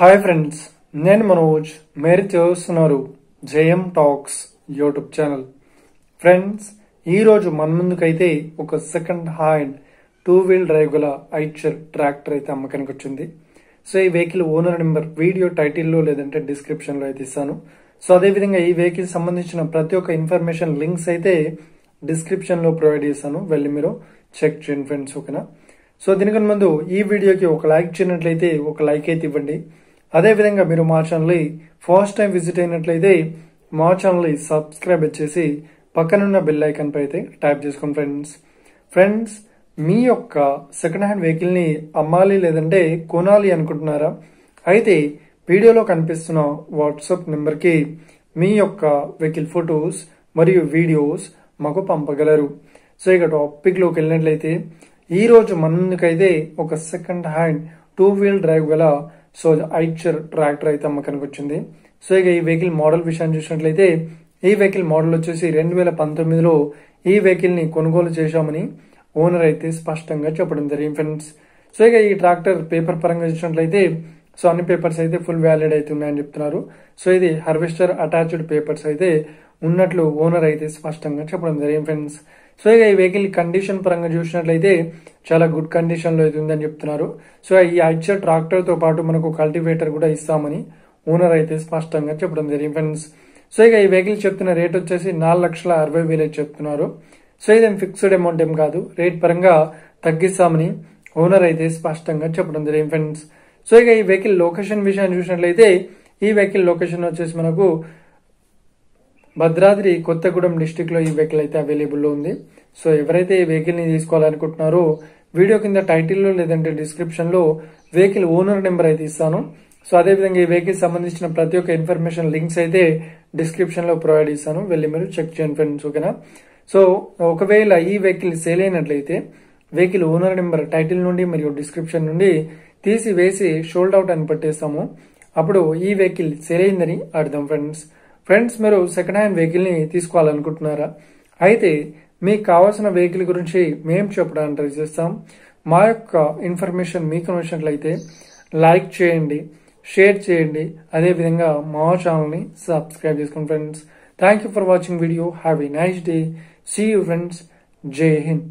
Hi friends, నేను మనోజ్. మీరు చూస్తున్నారు JM talks YouTube channel. Friends, ఈరోజు మన ముందుకైతే ఒక సెకండ్ హ్యాండ్ 2-wheel డ్రైవ్ గల ఐచర్ ట్రాక్టర్ అయితే అమ్మకానికి వచ్చింది. సో ఈ వెహికల్ ఓనర్ నెంబర్ వీడియో టైటిల్లో లేదంటే డిస్క్రిప్షన్లో అయితే ఇస్తాను. సో అదేవిధంగా ఈ వెహికల్ సంబంధించిన ప్రతి ఒక్క ఇన్ఫర్మేషన్ లింక్స్ అయితే డిస్క్రిప్షన్లో ప్రొవైడ్ చేశాను, వెళ్ళి మీరు చెక్ చేయండి ఫ్రెండ్స్. ఓకేనా? సో దీనికన్నా ముందు ఈ వీడియోకి ఒక లైక్ చేయనట్లయితే ఒక లైక్ అయితే ఇవ్వండి. అదేవిధంగా మీరు మా ఛానల్ని ఫస్ట్ టైం విజిట్ అయినట్లయితే మా ఛానల్ని సబ్స్క్రైబ్ చేసి పక్కనున్న బెల్ ఐకాన్ పై అయితే ట్యాప్ చేసుకోండి ఫ్రెండ్స్. మీ యొక్క సెకండ్ హ్యాండ్ వెహికల్ ని అమ్మాలి లేదంటే కొనాలి అనుకుంటున్నారా? అయితే వీడియోలో కనిపిస్తున్న వాట్సాప్ నెంబర్ కి మీ యొక్క వెహికల్ ఫొటోస్ మరియు వీడియోస్ మాకు పంపగలరు. సో ఇక టాపిక్ లోకి వెళ్ళినట్లయితే ఈ రోజు మన ముందుకైతే ఒక సెకండ్ హ్యాండ్ 2-wheel డ్రైవ్ గల సో ఐచర్ ట్రాక్టర్ అయితే అమ్మకానికి వచ్చింది. సో ఇక ఈ వెహికల్ మోడల్ విషయాన్ని చూసినట్లయితే ఈ వెహికల్ మోడల్ వచ్చేసి 2019లో ఈ వెహికల్ ని కొనుగోలు చేశామని ఓనర్ అయితే స్పష్టంగా చెప్పడం జరిగింది ఫ్రెండ్స్. సో ఇక ఈ ట్రాక్టర్ పేపర్ పరంగా చూసినట్లయితే సో అన్ని పేపర్స్ అయితే ఫుల్ వ్యాలిడ్ అయితే ఉన్నాయని చెప్తున్నారు. సో ఇది హార్వెస్టర్ అటాచ్డ్ పేపర్స్ అయితే ఉన్నట్లు ఓనర్ అయితే స్పష్టంగా చెప్పడం జరిగింది ఫ్రెండ్స్. సో ఇక ఈ వెహికల్ కండిషన్ పరంగా చూసినట్లయితే చాలా గుడ్ కండిషన్ లో అయితే ఉందని చెప్తున్నారు. సో ఈ ఐచర్ ట్రాక్టర్ తో పాటు మనకు కల్టివేటర్ కూడా ఇస్తామని ఓనర్ అయితే స్పష్టంగా చెప్పడం జరిగింది ఫ్రెండ్స్. సో ఇక ఈ వెహికల్ చెప్తున్న రేట్ వచ్చేసి 4,60,000 చెప్తున్నారు. సో ఇదేం ఫిక్స్డ్ అమౌంట్ ఏం కాదు, రేట్ పరంగా తగ్గిస్తామని ఓనర్ అయితే స్పష్టంగా చెప్పడం జరిగింది ఫ్రెండ్స్. సో ఇక ఈ వెహికల్ లొకేషన్ విషయాన్ని చూసినట్లయితే ఈ వెహికల్ లొకేషన్ వచ్చేసి మనకు భద్రాద్రి కొత్తగూడెం డిస్టిక్ లో ఈ వెహికల్ అయితే అవైలబుల్ లో ఉంది. సో ఎవరైతే ఈ వెహికల్ ని తీసుకోవాలనుకుంటున్నారో వీడియో కింద టైటిల్లో లేదంటే డిస్క్రిప్షన్ లో వెహికల్ ఓనర్ నెంబర్ అయితే ఇస్తాను. సో అదేవిధంగా ఈ వెహికల్ సంబంధించిన ప్రతి ఒక్క ఇన్ఫర్మేషన్ లింక్స్ అయితే డిస్క్రిప్షన్ లో ప్రొవైడ్ చేస్తాను, వెళ్ళి మీరు చెక్ చేయండి ఫ్రెండ్స్. ఓకేనా? సో ఒకవేళ ఈ వెహికల్ సేల్ అయినట్లయితే వెహికల్ ఓనర్ నెంబర్ టైటిల్ నుండి మరియు డిస్క్రిప్షన్ నుండి తీసివేసి షోల్డ్ అవుట్ అని పెట్టేస్తాము. అప్పుడు ఈ వెహికల్ సేల్ అయిందని అర్థం ఫ్రెండ్స్. మీరు సెకండ్ హ్యాండ్ వెహికల్ ని తీసుకోవాలనుకుంటున్నారా? అయితే మీకు కావాల్సిన వెహికల్ గురించి మేము చెప్పడానికి ట్రై చేస్తాం. మా యొక్క ఇన్ఫర్మేషన్ మీకు నచ్చినట్లయితే లైక్ చేయండి, షేర్ చేయండి, అదేవిధంగా మా ఛానల్ని సబ్స్క్రైబ్ చేసుకోండి friends. Thank you for watching video. Have a nice day. See you friends. జై హింద్.